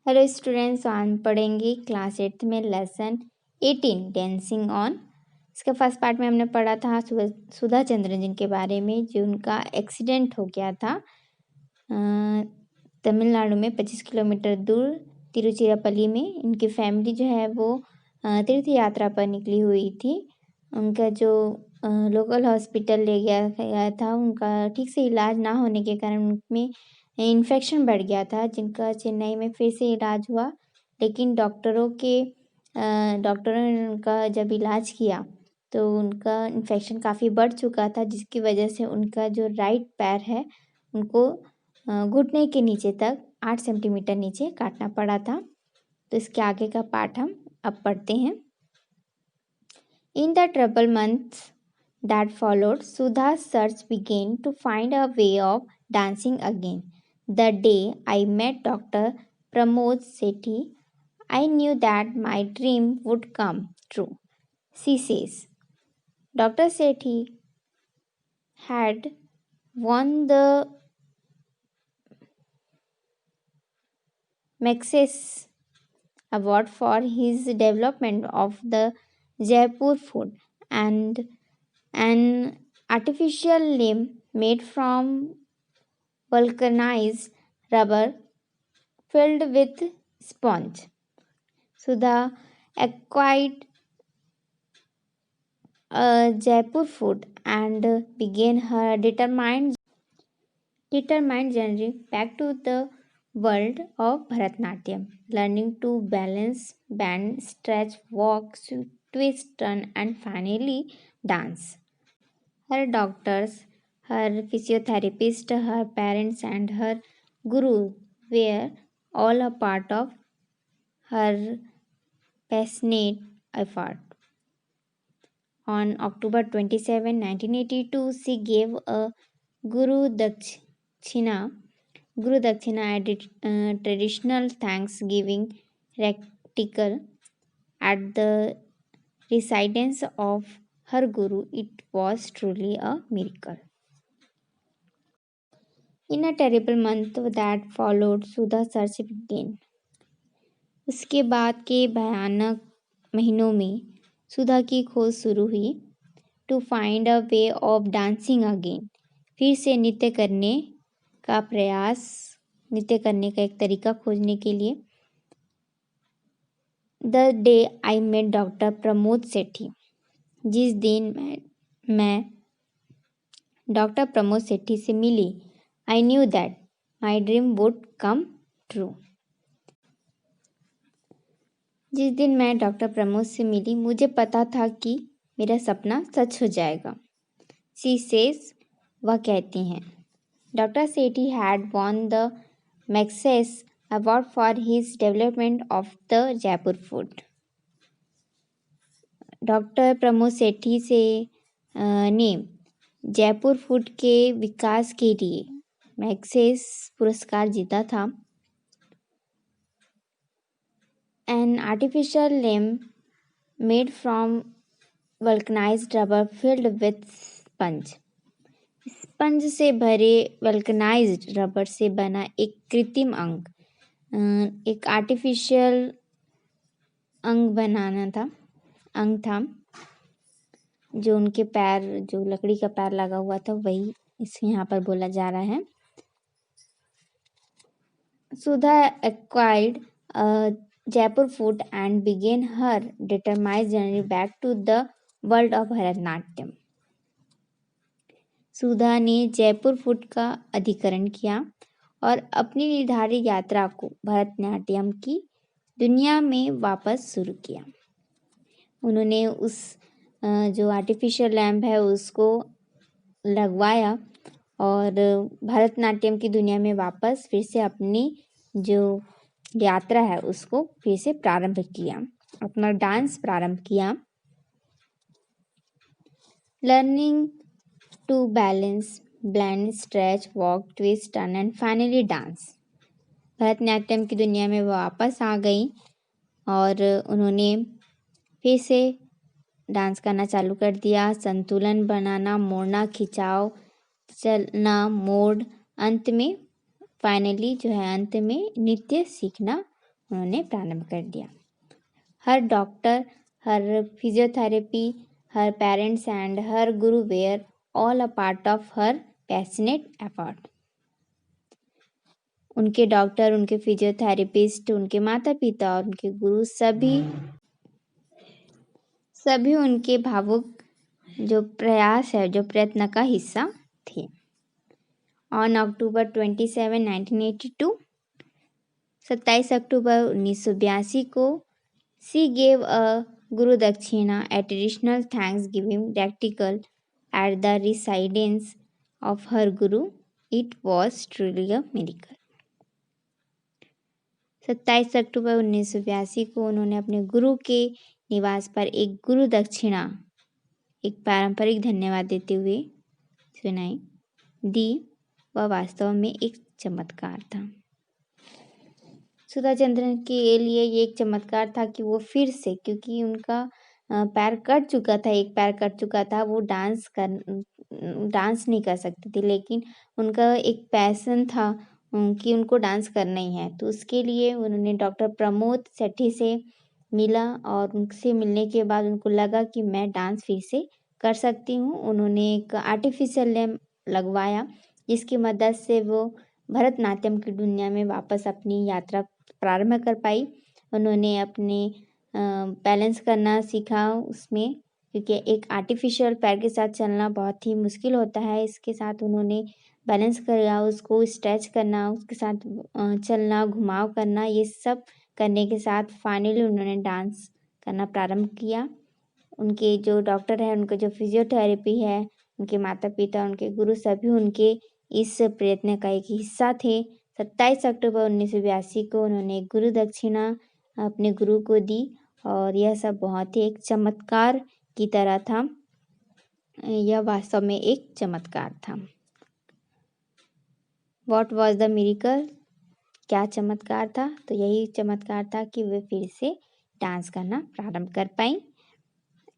Hello students, आज पढ़ेंगे class 8 में लेसन 18 डांसिंग ऑन। इसका फर्स्ट पार्ट में हमने पढ़ा था सुधा चंद्रन के बारे में, जो उनका एक्सीडेंट हो गया था तमिलनाडु में 25 किलोमीटर दूर तिरुचिरापल्ली में। इनकी फैमिली जो है वो तीर्थ यात्रा पर निकली हुई थी। उनका जो लोकल हॉस्पिटल ले गया था, उनका ठीक से इलाज ना होने के कारण उनमें इन्फेक्शन बढ़ गया था, जिनका चेन्नई में फिर से इलाज हुआ। लेकिन डॉक्टरों ने उनका जब इलाज किया तो उनका इन्फेक्शन काफ़ी बढ़ चुका था, जिसकी वजह से उनका जो राइट पैर है उनको घुटने के नीचे तक 8 सेंटीमीटर नीचे काटना पड़ा था। तो इसके आगे का पार्ट हम अब पढ़ते हैं। In the troubled months that followed, Sudha's search began to find a way of dancing again. The day I met Dr. Pramod Sethi, I knew that my dream would come true. She says, Dr. Sethi had won the Maxis Award for his development of the Jaipur food and an artificial limb made from vulcanized rubber filled with sponge. Sudha acquired a Jaipur food and began her determined journey back to the world of Bharatnatyam, learning to balance, bend, stretch, walk, twist, turn, and finally dance. Her doctors, her physiotherapist, her parents, and her guru were all a part of her passionate effort. On October 27, 1982, she gave a Guru Dakshina, a traditional Thanksgiving spectacle at the residence of her Guru. It was truly a miracle. In a terrible month that followed, Sudha search began. उसके बाद के भयानक महीनों में सुधा की खोज शुरू हुई। To find a way of dancing again, फिर से नृत्य करने का एक तरीका खोजने के लिए। The day I met doctor Pramod Sethi, जिस दिन मैं डॉक्टर प्रमोद सेठी से मिली, I knew that my dream would come true. जिस दिन मैं डॉक्टर प्रमोद से मिली, मुझे पता था कि मेरा सपना सच हो जाएगा। शी सेज, वह कहती हैं, doctor Sethi had won the Maxes award for his development of the Jaipur foot. Doctor Pramod Sethi ने जयपुर फूड के विकास के लिए मैक्सेस पुरस्कार जीता था। An artificial limb made from vulcanized rubber filled with sponge. Sponge से भरे वल्कनाइज्ड रबर से बना एक कृत्रिम अंग, एक आर्टिफिशियल अंग था, जो उनके पैर, जो लकड़ी का पैर लगा हुआ था, वही यहाँ पर बोला जा रहा है। सुधा acquired Jaipur food and began her determined journey back to the world of Bharatnatyam. सुधा ने जयपुर फूड का अधिकरण किया और अपनी निर्धारित यात्रा को भरतनाट्यम की दुनिया में वापस शुरू किया। उन्होंने उस जो आर्टिफिशियल लैम्प है उसको लगवाया और भरतनाट्यम की दुनिया में वापस फिर से अपनी जो यात्रा है उसको फिर से प्रारंभ किया, अपना डांस प्रारंभ किया। Learning to balance, blend, stretch, walk, twist, turn and finally dance. Bharatanatyam की दुनिया में वापस आ गई और उन्होंने फिर से डांस करना चालू कर दिया। संतुलन बनाना, मोड़ना, खिंचाव, चलना, मोड़, अंत में नृत्य सीखना उन्होंने प्रारंभ कर दिया। Her doctor, her physiotherapy, her parents and her guru were all a part of her passionate effort. उनके डॉक्टर, उनके फिजियोथेरेपिस्ट, उनके माता पिता और उनके गुरु सभी उनके भावुक जो प्रयास है, जो प्रयत्न का हिस्सा थे। ऑन अक्टूबर 27, 1982, 27 अक्टूबर 1982 को सी gave a guru dakshina a traditional thanksgiving practical at the residence of her guru. It was truly a miracle. 27 अक्टूबर 1982 को उन्होंने अपने गुरु के निवास पर एक गुरु दक्षिणा, एक पारंपरिक धन्यवाद देते हुए सुनाई दी। वह वास्तव में एक चमत्कार था। सुधा चंद्रन के लिए ये एक चमत्कार था कि वो फिर से, क्योंकि उनका पैर कट चुका था, एक पैर कट चुका था, वो डांस नहीं कर सकते थे, लेकिन उनका एक पैशन था कि उनको डांस करना ही है। तो उसके लिए उन्होंने डॉक्टर प्रमोद सेठी से मिला और उनसे मिलने के बाद उनको लगा कि मैं डांस फिर से कर सकती हूँ। उन्होंने एक आर्टिफिशियल लिम्ब लगवाया, जिसकी मदद से वो भरतनाट्यम की दुनिया में वापस अपनी यात्रा प्रारंभ कर पाई। उन्होंने अपने बैलेंस करना सीखा उसमें, क्योंकि एक आर्टिफिशियल पैर के साथ चलना बहुत ही मुश्किल होता है। इसके साथ उन्होंने बैलेंस किया, उसको स्ट्रेच करना, उसके साथ चलना, घुमाव करना, ये सब करने के साथ फाइनली उन्होंने डांस करना प्रारंभ किया। उनके जो डॉक्टर है, उनका जो फिजियोथेरेपी है, उनके माता पिता, उनके गुरु सभी उनके इस प्रयत्न का एक हिस्सा थे। 27 अक्टूबर 1982 को उन्होंने गुरु दक्षिणा अपने गुरु को दी और यह सब बहुत ही एक चमत्कार की तरह था। यह वास्तव में एक चमत्कार था। What was the miracle? क्या चमत्कार था? तो यही चमत्कार था कि वे फिर से डांस करना प्रारंभ कर पाई।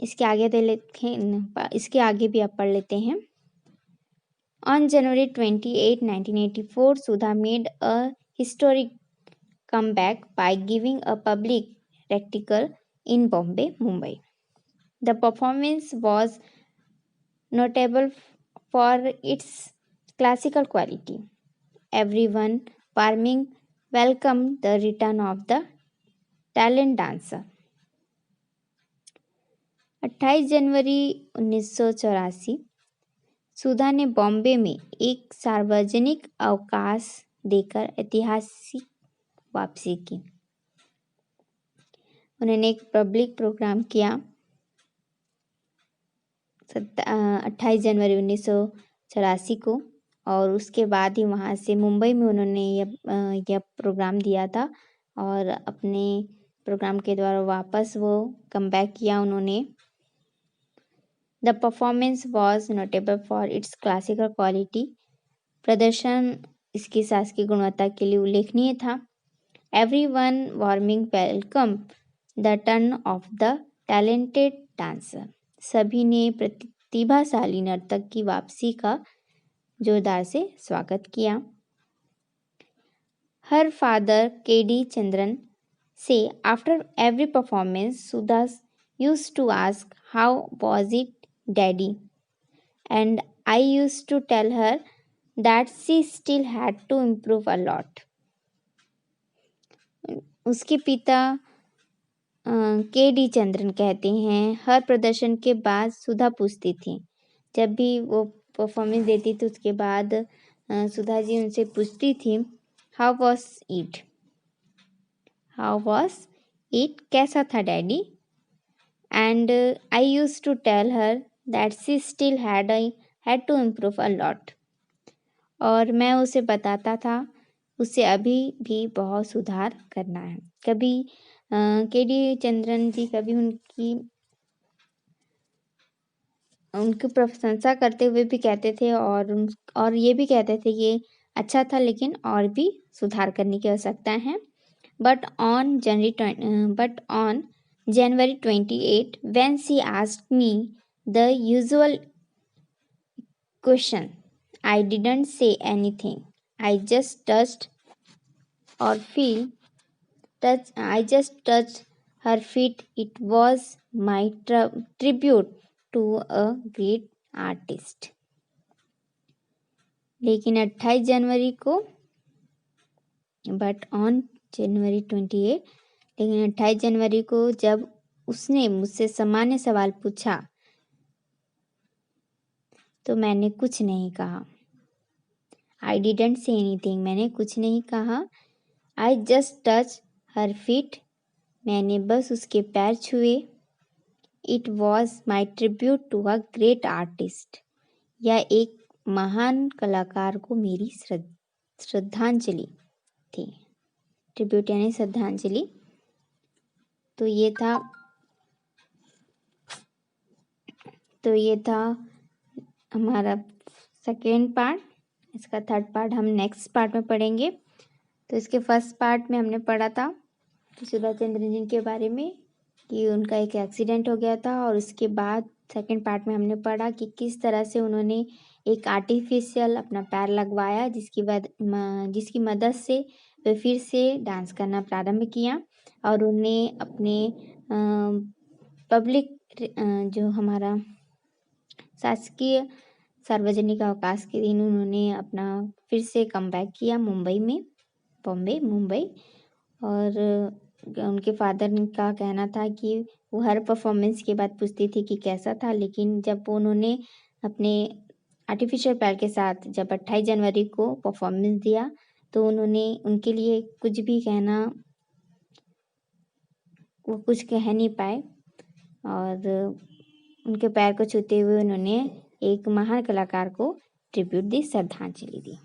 इसके आगे भी आप पढ़ लेते हैं। On January 28, 1984, Sudha made a historic comeback by giving a public spectacle in Bombay, Mumbai. The performance was notable for its classical quality. Everyone warming welcomed the return of the talent dancer. 28 जनवरी 1984 सुधा ने बॉम्बे में एक सार्वजनिक अवकाश देकर ऐतिहासिक वापसी की। उन्होंने एक पब्लिक प्रोग्राम किया 28 जनवरी 1984 को, और उसके बाद ही वहाँ से मुंबई में उन्होंने यह प्रोग्राम दिया था और अपने प्रोग्राम के द्वारा वापस वो कमबैक किया उन्होंने। The performance was notable for its classical quality. प्रदर्शन इसकी शास्त्रीय गुणवत्ता के लिए उल्लेखनीय था। Everyone warming welcome the turn off the talented dancer. सभी ने प्रतिभाशाली नर्तक की वापसी का जोरदार से स्वागत किया। Her father K D. चंद्रन से after every performance Sudha used to ask how was it daddy, and I used to tell her that she still had to improve a lot. उसके पिता के.डी. चंद्रन कहते हैं, हर प्रदर्शन के बाद सुधा पूछती थी, जब भी वो परफॉर्मेंस देती थी उसके बाद सुधा जी उनसे पूछती थी हाउ वॉज इट, कैसा था daddy, and I use to tell her that she still had to improve a lot. और मैं उसे बताता था उसे अभी भी बहुत सुधार करना है। कभी के.डी. चंद्रन जी कभी उनकी प्रशंसा करते हुए भी कहते थे और ये भी कहते थे ये अच्छा था, लेकिन और भी सुधार करने की आवश्यकता है। But on January 28 when she asked me the usual question, I didn't say anything, I just touched और feel just touched her feet. It was my tribute to a great artist. लेकिन 28 जनवरी को बट ऑन जनवरी 28, लेकिन 28 जनवरी को जब उसने मुझसे सामान्य सवाल पूछा तो मैंने कुछ नहीं कहा। I didn't say anything. मैंने कुछ नहीं कहा। I just touched her feet. मैंने बस उसके पैर छुए। It was my tribute to a great artist. यह एक महान कलाकार को मेरी श्रद्धांजलि थी। ट्रिब्यूट यानी श्रद्धांजलि। तो ये था हमारा सेकेंड पार्ट। इसका थर्ड पार्ट हम नेक्स्ट पार्ट में पढ़ेंगे। तो इसके फर्स्ट पार्ट में हमने पढ़ा था सुभाष चंद्र जी के बारे में कि उनका एक एक्सीडेंट हो गया था, और उसके बाद सेकंड पार्ट में हमने पढ़ा कि किस तरह से उन्होंने एक आर्टिफिशियल अपना पैर लगवाया, जिसकी मदद से वे फिर से डांस करना प्रारंभ किया, और उन्हें अपने पब्लिक जो हमारा शासकीय सार्वजनिक अवकाश के दिन उन्होंने अपना फिर से कमबैक किया मुंबई। और उनके फादर का कहना था कि वो हर परफॉर्मेंस के बाद पूछती थी कि कैसा था, लेकिन जब उन्होंने अपने आर्टिफिशियल पैर के साथ जब 28 जनवरी को परफॉर्मेंस दिया तो उन्होंने उनके लिए कुछ भी कहना, वो कुछ कह नहीं पाए, और उनके पैर को छूते हुए उन्होंने एक महान कलाकार को ट्रिब्यूट दी, श्रद्धांजलि दी।